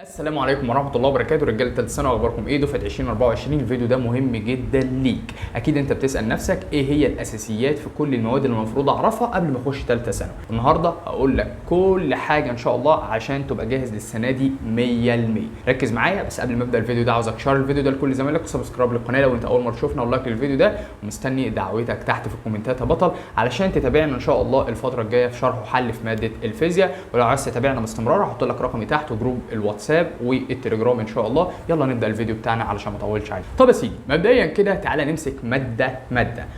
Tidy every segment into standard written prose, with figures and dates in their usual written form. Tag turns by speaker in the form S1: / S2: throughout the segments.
S1: السلام عليكم ورحمه الله وبركاته. رجاله ثالث سنه، اخباركم ايه؟ دفعه 2024. الفيديو ده مهم جدا ليك. اكيد انت بتسال نفسك ايه هي الاساسيات في كل المواد اللي المفروض اعرفها قبل ما اخش ثالثه سنه. النهارده هقول لك كل حاجه ان شاء الله عشان تبقى جاهز للسنه دي 100%. ركز معايا. بس قبل ما ابدا الفيديو ده عاوزك تشير الفيديو ده لكل زمايلك وسبسكرايب للقناه لو انت اول مره تشوفنا، ولايك للفيديو ده، ومستني دعوتك تحت في الكومنتات يا بطل علشان تتابعنا ان شاء الله الفتره الجايه في شرح وحل في ماده الفيزياء. ولو عايز تتابعنا باستمرار هحط لك رقمي تحت وجروب الواتساب والتليجرام ان شاء الله. يلا نبدا الفيديو بتاعنا علشان ما اطولش عليك. طب يا سيدي، مبدئيا كده تعالى نمسك ماده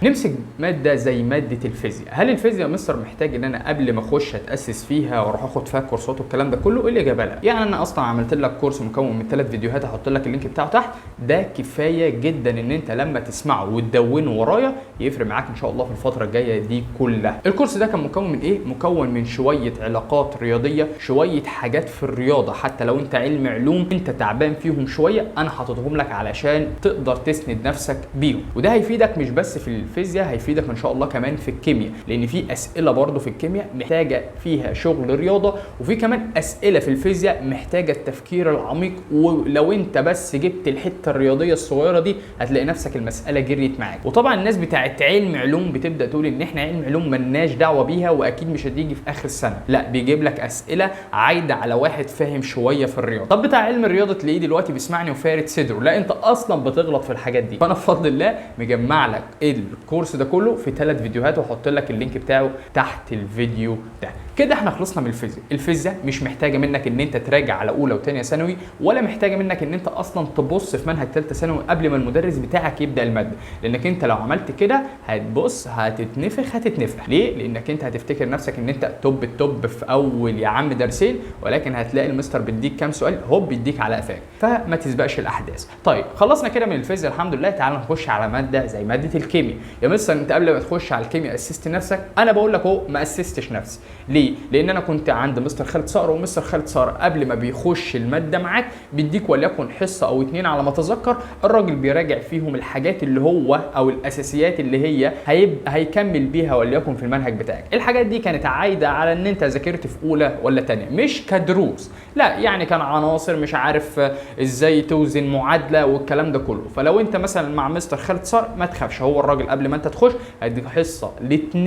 S1: نمسك ماده زي ماده الفيزياء. هل الفيزياء يا مستر محتاج ان انا قبل ما اخش اتاسس فيها واروح اخد فيها كورسات والكلام ده كله؟ ايه الاجابه؟ لا. يعني انا اصلا عملت لك كورس مكون من 3 فيديوهات هحط لك اللينك بتاعه تحت. ده كفايه جدا ان انت لما تسمعه وتدونه ورايا يفرق معاك ان شاء الله في الفتره الجايه دي كلها. الكورس ده كان مكون من ايه؟ مكون من شويه علاقات رياضيه، شويه حاجات في الرياضه حتى لو انت علم علوم انت تعبان فيهم شويه انا حاططهم لك علشان تقدر تسند نفسك بيهم. وده هيفيدك مش بس في الفيزياء، هيفيدك ان شاء الله كمان في الكيمياء، لان في اسئله برضو في الكيمياء محتاجه فيها شغل رياضه، وفي كمان اسئله في الفيزياء محتاجه التفكير العميق. ولو انت بس جبت الحته الرياضيه الصغيره دي هتلاقي نفسك المساله جريت معاك. وطبعا الناس بتاعت علم علوم بتبدا تقول ان احنا علم علوم ملناش دعوه بيها واكيد مش هتيجي في اخر السنه. لا، بيجيب لك اسئله عايده على واحد فاهم شويه في الرياضه. طب بتاع علم الرياضه تلاقيه دلوقتي بيسمعني وفارد صدره. لا، انت اصلا بتغلط في الحاجات دي. فانا بفضل الله مجمع لك الكورس ده كله في 3 فيديوهات وهحط لك اللينك بتاعه تحت الفيديو ده. كده احنا خلصنا من الفيزياء. الفيزياء مش محتاجه منك ان انت تراجع على اولى وثانيه ثانوي، ولا محتاجه منك ان انت اصلا تبص في منهج ثالثه ثانوي قبل ما المدرس بتاعك يبدا الماده، لانك انت لو عملت كده هتبص هتتنفخ. ليه؟ لانك انت هتفتكر نفسك ان انت التوب في اول يا عم درسين، ولكن هتلاقي المستر بيديك كام سؤال هوب بيديك على قفاك. فما تسبقش الاحداث. طيب خلصنا كده من الفيزياء الحمد لله. تعال نخش على ماده زي ماده الكيمياء. يا مستر انت قبل ما تخش على الكيمياء اسست نفسك؟ انا بقول لك اهو ما اسستش نفسي. ليه؟ لان انا كنت عند مستر خالد صقر، ومستر خالد صقر قبل ما بيخش الماده معاك بيديك وليكن حصه او 2 على ما اتذكر، الراجل بيراجع فيهم الحاجات اللي هو او الاساسيات اللي هي هيكمل بيها وليكن في المنهج بتاعك. الحاجات دي كانت عايده على ان انت ذاكرت في اولى ولا ثانيه، مش كدروس. لا، يعني كان عناصر مش عارف ازاي توزن معادله والكلام ده كله. فلو انت مثلا مع مستر خالد صقر ما تخافش، هو الراجل قبل ما انت تخش هيديك حصه ل2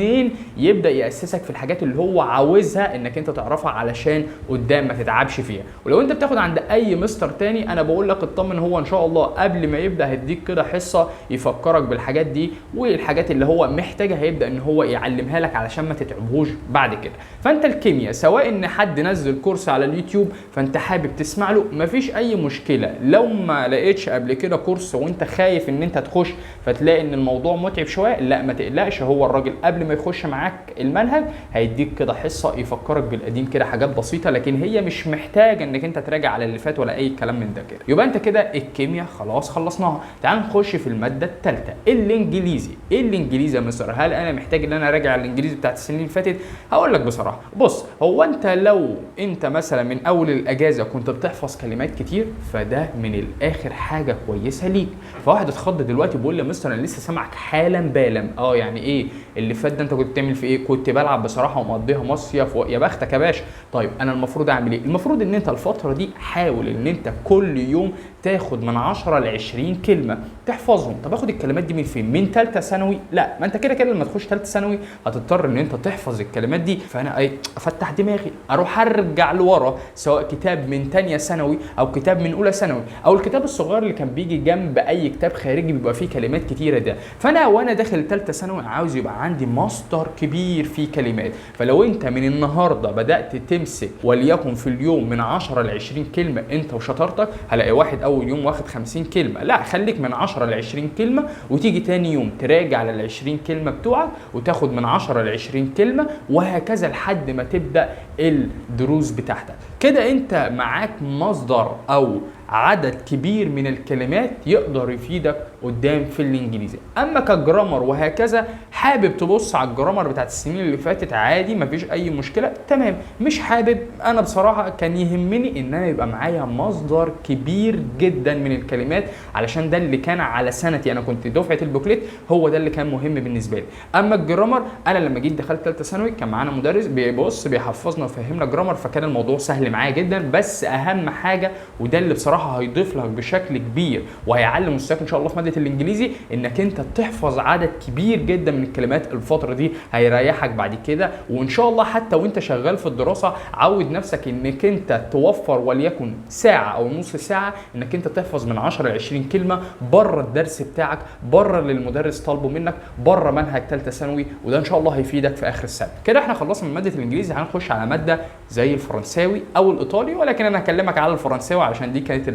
S1: يبدا ياسسك في الحاجات اللي هو عاوزها انك انت تعرفها علشان قدام ما تتعبش فيها. ولو انت بتاخد عند اي مستر تاني انا بقول لك اطمن، هو ان شاء الله قبل ما يبدا هيديك كده حصه يفكرك بالحاجات دي، والحاجات اللي هو محتاجها هيبدا ان هو يعلمها لك علشان ما تتعبهوش بعد كده. فانت الكيمياء سواء ان حد نزل كورس على اليوتيوب فانت حابب تسمع له مفيش اي مشكله. لو ما لقيتش قبل كده كورس وانت خايف ان انت تخش فتلاقي ان الموضوع متعب شويه، لا ما تقلقش، هو الراجل قبل ما يخش معاك المنهج هيديك كده حصه يفكرك بالقديم كده، حاجات بسيطه لكن هي مش محتاجه انك انت تراجع على اللي فات ولا اي كلام من ده كده. يبقى انت كده الكيمياء خلاص خلصناها. تعال نخش في الماده الثالثه الانجليزي. ايه الانجليزي يا مستر؟ هل انا محتاج ان انا اراجع الانجليزي بتاعت السنين اللي فاتت؟ هقول لك بصراحه، بص، هو انت لو انت مثلا من اول الاجازه كنت بتحفظ كلمات كتير فده من الاخر حاجه كويسه ليك. فواحد اتخض دلوقتي بيقول لي مستر انا لسه سامعك حالا بالا. يعني ايه اللي فات ده؟ انت كنت بتعمل في ايه؟ كنت بلعب بصراحه ومقضيها مصيف يا بختك يا باشا. طيب انا المفروض اعمل ايه؟ المفروض ان انت الفتره دي حاول ان انت كل يوم تاخد من 10 ل 20 كلمه تحفظهم. طب اخد الكلمات دي من فين؟ من ثالثه ثانوي؟ لا، ما انت كده لما تخش ثالثه ثانوي هتضطر ان انت تحفظ الكلمات دي. فانا افتح دماغي اروح ارجع لورا، سواء كتاب من ثانيه ثانوي او كتاب من اولى ثانوي او الكتاب الصغير اللي كان بيجي جنب اي كتاب خارجي بيبقى فيه كلمات كتيره ده. فانا وانا داخل ثالثه ثانوي عاوز يبقى عندي مصدر كبير فيه كلمات. فلو انت من النهارده بدات تمسك وليكن في اليوم من 10 ل 20 كلمه انت وشطارتك، هلاقي واحد اول يوم واخد 50 كلمه. لا، خليك من 10 ل 20 كلمه وتيجي تاني يوم تراجع على ال 20 كلمه بتوعك وتاخد من 10 ل 20 كلمه، وهكذا لحد ما تبدا الدروس بتاعتك. كده انت معاك مصدر او عدد كبير من الكلمات يقدر يفيدك قدام في الانجليزي. اما كجرامر وهكذا حابب تبص على الجرامر بتاعت السنين اللي فاتت عادي مفيش اي مشكله، تمام. مش حابب، انا بصراحه كان يهمني ان انا يبقى معايا مصدر كبير جدا من الكلمات، علشان ده اللي كان على سنتي. انا كنت دفعه البوكليت، هو ده اللي كان مهم بالنسبه لي. اما الجرامر انا لما جيت دخلت ثالثه ثانوي كان معانا مدرس بيبص بيحفظنا ويفهمنا جرامر، فكان الموضوع سهل معايا جدا. بس بس اهم حاجه وده اللي بصراحه هيضيف لك بشكل كبير وهيعلي مستواك ان شاء الله في ماده الانجليزي، انك انت تحفظ عدد كبير جدا من الكلمات الفتره دي، هيريحك بعد كده. وان شاء الله حتى وانت شغال في الدراسه عود نفسك انك انت توفر وليكن ساعه او نص ساعه انك انت تحفظ من 10 ل 20 كلمه بره الدرس بتاعك، بره اللي المدرس طالبه منك، بره منهج ثالثه ثانوي، وده ان شاء الله هيفيدك في اخر السنه. كده احنا خلصنا من ماده الانجليزي، هنخش على ماده زي الفرنساوي او الايطالي، ولكن انا هكلمك على الفرنساوي علشان دي كانت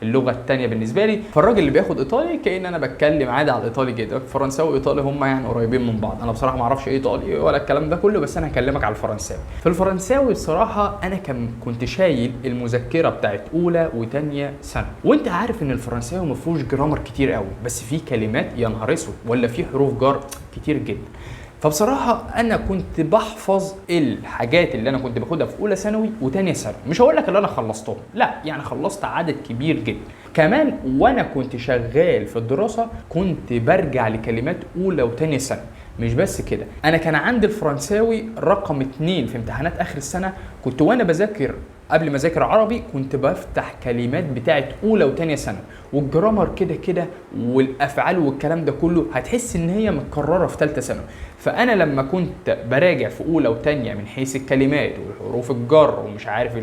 S1: اللغه الثانيه بالنسبه لي. فالراجل اللي بياخد ايطالي كأن انا بتكلم عادي على الايطالي جدا، الفرنساوي وايطالي هم يعني قريبين من بعض. انا بصراحه ما اعرفش ايه ايطالي ولا الكلام ده كله، بس انا هكلمك على الفرنساوي. في الفرنساوي بصراحه انا كنت شايل المذكره بتاعت اولى وثانيه ثانوي، وانت عارف ان الفرنساوي ما فيهوش جرامر كتير قوي، بس فيه كلمات يا نهار اسود، ولا فيه حروف جر كتير جدا. فبصراحه انا كنت بحفظ الحاجات اللي انا كنت باخدها في اولى ثانوي وثانيه ثانوي، مش هقول لك اللي انا خلصتهم، لا يعني خلصت عدد كبير جدا كمان. وانا كنت شغال في الدراسه كنت برجع لكلمات اولى وثانيه ثانوي. مش بس كده، انا كان عندي الفرنساوي رقم 2 في امتحانات اخر السنه، كنت وانا بذاكر قبل ما اذاكر عربي كنت بفتح كلمات بتاعت اولى وثانيه ثانوي، والجرامر كده كده والافعال والكلام ده كله هتحس ان هي متكرره في ثالثه ثانوي. فانا لما كنت براجع في اولى وثانيه من حيث الكلمات وحروف الجر ومش عارف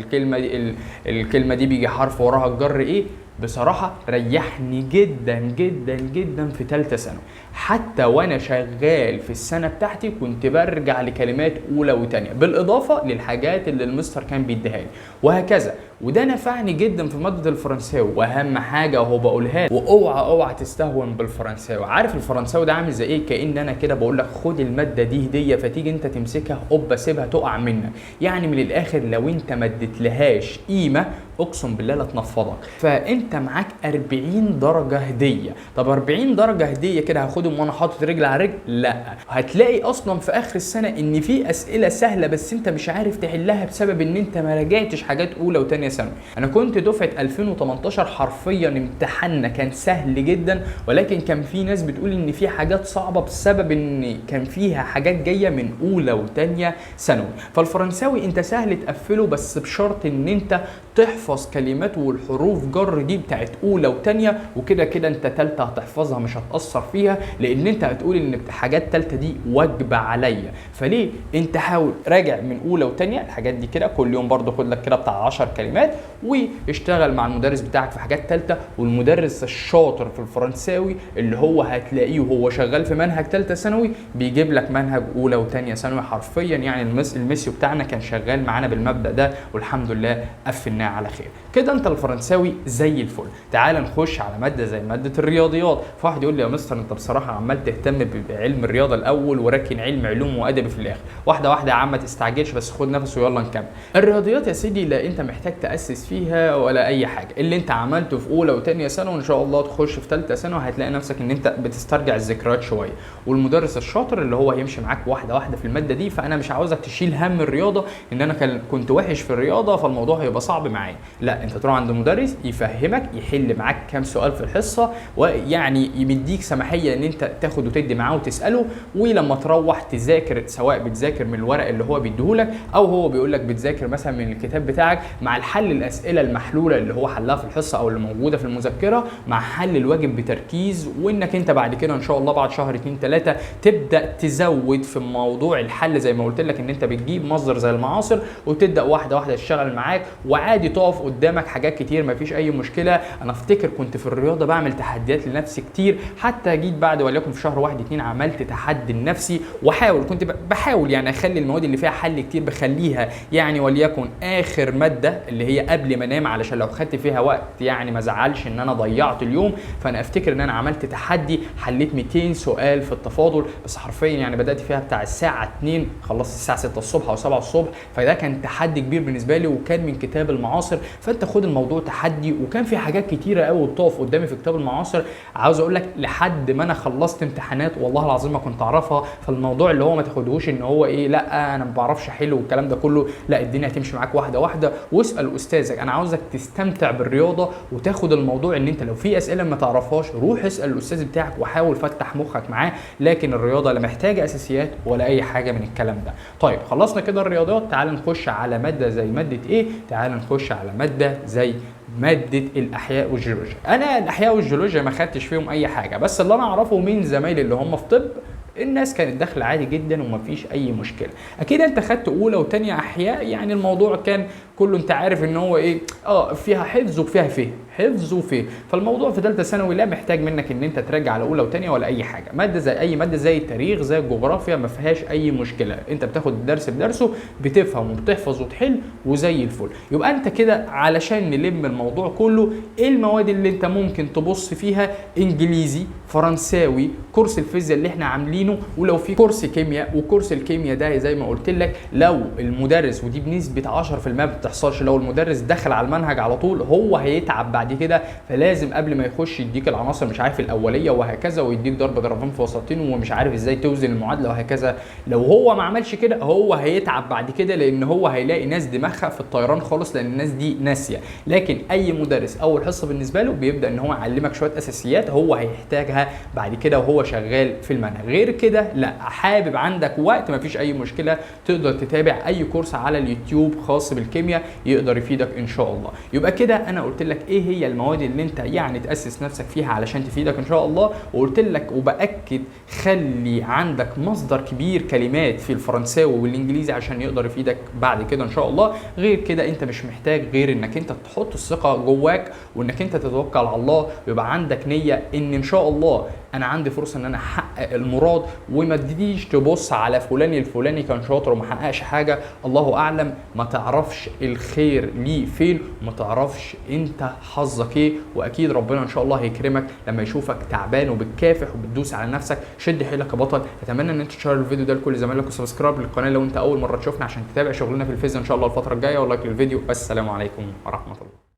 S1: الكلمه دي بيجي حرف وراها الجر ايه، بصراحه ريحني جدا جدا جدا في ثالثه ثانوي. حتى وانا شغال في السنه بتاعتي كنت برجع لكلمات اولى وثانيه بالاضافه للحاجات اللي المستر كان بيديها لي وهكذا، وده نفعني جدا في ماده الفرنساوي. واهم حاجه وهو بقولها لك، واوعى تستهون بالفرنساوي. عارف الفرنساوي ده عامل زي ايه؟ كأن انا كده بقول لك خد الماده دي هديه، فتيجي انت تمسكها اوبا سيبها تقع منك. يعني من الاخر لو انت ما اديتلهاش قيمه اقسم بالله لا تنفضك. فانت معاك 40 درجه هديه. طب 40 درجه هديه كده هاخدهم وانا حاطط رجل على رجل؟ لا، هتلاقي اصلا في اخر السنه ان في اسئله سهله بس انت مش عارف تحلها بسبب ان انت ما راجعتش حاجات اولى وثانيه ثانوي. انا كنت دفعه 2018 حرفيا امتحاننا كان سهل جدا، ولكن كان في ناس بتقول ان في حاجات صعبه بسبب ان كان فيها حاجات جايه من اولى وثانيه ثانوي. فالفرنساوي انت سهل تقفله بس بشرط ان انت تحفظ كلمات والحروف جر دي بتاعت اولى وثانيه، وكده كده انت ثالثه هتحفظها مش هتاثر فيها، لان انت هتقول ان حاجات ثالثه دي واجبه عليا. فليه انت حاول راجع من اولى وثانيه الحاجات دي كده كل يوم، برضو خد لك كده بتاع 10 كلمات واشتغل مع المدرس بتاعك في حاجات ثالثه. والمدرس الشاطر في الفرنساوي اللي هو هتلاقيه وهو شغال في منهج ثالثه ثانوي بيجيب لك منهج اولى وثانيه ثانوي حرفيا. يعني الميسيو بتاعنا كان شغال معانا بالمبدا ده والحمد لله قفلناه على خير. كده انت الفرنساوي زي الفل. تعال نخش على ماده زي ماده الرياضيات. فواحد يقول لي يا مستر انت بصراحه عمال تهتم بعلم الرياضه الاول وراكن علوم وادبي في الاخر. واحده واحده يا عم ما تستعجلش، بس خد نفس ويلا نكمل. الرياضيات يا سيدي لا انت محتاج تاسس فيها ولا اي حاجه، اللي انت عملته في اولى وثانيه ثانوي وان شاء الله تخش في ثالثه ثانوي هتلاقي نفسك ان انت بتسترجع الذكريات شويه، والمدرس الشاطر اللي هو هيمشي معاك واحده واحده في الماده دي. فانا مش عاوزك تشيل هم الرياضه ان انا كنت وحش في الرياضه فالموضوع هيبقى صعب معايا، لا انت تروح عند مدرس يفهمك يحل معاك كام سؤال في الحصه، ويعني يمديك سماحيه ان انت تاخد وتدي معاه وتساله، ولما تروح تذاكر سواء بتذاكر من الورق اللي هو بيديهولك او هو بيقول لك بتذاكر مثلا من الكتاب بتاعك مع الحل الاسئله المحلوله اللي هو حلها في الحصه او اللي موجوده في المذكره مع حل الواجب بتركيز، وانك انت بعد كده ان شاء الله بعد شهر 2 3 تبدا تزود في موضوع الحل زي ما قلت لك ان انت بتجيب مصدر زي المعاصر وتبدا واحده واحده تشتغل معاك، وعادي تقف قدامك حاجات كتير مفيش اي مشكله. انا افتكر كنت في الرياضه بعمل تحديات لنفسي كتير، حتى جيت بعد وليكن في شهر 1 2 عملت تحدي لنفسي كنت بحاول يعني اخلي المواد اللي فيها حل كتير بخليها يعني وليكن اخر ماده اللي هي قبل ما انام علشان لو خدت فيها وقت يعني ما زعلش ان انا ضيعت اليوم. فانا افتكر ان انا عملت تحدي حليت 200 سؤال في التفاضل، بس حرفيا يعني بدات فيها بتاع الساعه 2 خلصت الساعه 6 الصبح او 7 الصبح، فده كان تحدي كبير بالنسبه لي وكان من كتاب المعاصر. فانت خد الموضوع تحدي، وكان في حاجات كتيره قوي بتقف قدامي في كتاب المعاصر عاوز اقول لك لحد ما انا خلصت امتحانات والله العظيم ما كنت اعرفها. فالموضوع اللي هو ما تاخدهوش ان هو ايه لا انا ما بعرفش احل والكلام ده كله، لا الدنيا هتمشي معاك واحده واحده، واسال استاذك. انا عاوزك تستمتع بالرياضه وتاخد الموضوع ان انت لو في اسئله ما تعرفهاش روح اسال الاستاذ بتاعك وحاول فتح مخك معاه، لكن الرياضه لا محتاجه اساسيات ولا اي حاجه من الكلام ده. طيب خلصنا كده الرياضيات، تعال نخش على ماده زي ماده ايه؟ تعال نخش تخش على ماده زي ماده الاحياء والجيولوجيا. انا الاحياء والجيولوجيا ما خدتش فيهم اي حاجه، بس اللي انا اعرفه من زمايلي اللي هم في طب الناس كانت داخله عادي جدا ومفيش اي مشكله. اكيد انت خدت اولى وثانيه احياء، يعني الموضوع كان كله انت عارف ان هو ايه، فيها حفظ وفيها فهم، حفظ وفهم. فالموضوع في ثالثه ثانوي لا محتاج منك ان انت تراجع على اولى وثانيه ولا اي حاجه. ماده زي اي ماده زي التاريخ زي الجغرافيا ما فيهاش اي مشكله، انت بتاخد الدرس بدرسه، بتفهم وبتحفظ وتحل وزي الفل. يبقى انت كده علشان نلم الموضوع كله، ايه المواد اللي انت ممكن تبص فيها؟ انجليزي، فرنساوي، كورس الفيزياء اللي احنا عاملينه، ولو في كورس كيمياء. وكورس الكيمياء ده زي ما قلت لك لو المدرس، ودي بنسبه 10% ما بتحصلش، لو المدرس دخل على المنهج على طول هو هيتعب بعد كده، فلازم قبل ما يخش يديك العناصر مش عارف الاوليه وهكذا، ويديك ضرب ضربين في وسطين ومش عارف ازاي توزن المعادله وهكذا. لو هو ما عملش كده هو هيتعب بعد كده، لان هو هيلاقي ناس دماغها في الطيران خالص، لان الناس دي ناسيه. لكن اي مدرس اول حصه بالنسبه له بيبدا ان هو يعلمك شويه اساسيات هو هيحتاجها بعد كده وهو شغال في المنهج. غير كده لا، حابب عندك وقت مفيش اي مشكله، تقدر تتابع اي كورس على اليوتيوب خاص بالكيمياء يقدر يفيدك ان شاء الله. يبقى كده انا قلت لك ايه هي المواد اللي انت يعني تاسس نفسك فيها علشان تفيدك ان شاء الله، وقلت لك وباكد خلي عندك مصدر كبير كلمات في الفرنساوي والانجليزي عشان يقدر يفيدك بعد كده ان شاء الله. غير كده انت مش محتاج غير انك انت تحط الثقه جواك وانك انت تتوكل على الله، ويبقى عندك نيه ان شاء الله انا عندي فرصه ان انا احقق المراد، وما تجيش تبص على فلان الفلاني كان شاطر وما حققش حاجه. الله اعلم، ما تعرفش الخير ليه فين وما تعرفش انت حظك ايه، واكيد ربنا ان شاء الله هيكرمك لما يشوفك تعبان وبتكافح وبتدوس على نفسك. شد حيلك يا بطل. اتمنى ان انت تشير الفيديو ده لكل زمايلك وسبسكرايب للقناه لو انت اول مره تشوفنا عشان تتابع شغلنا في الفيزياء ان شاء الله الفتره الجايه، ولايك للفيديو. السلام عليكم ورحمه الله.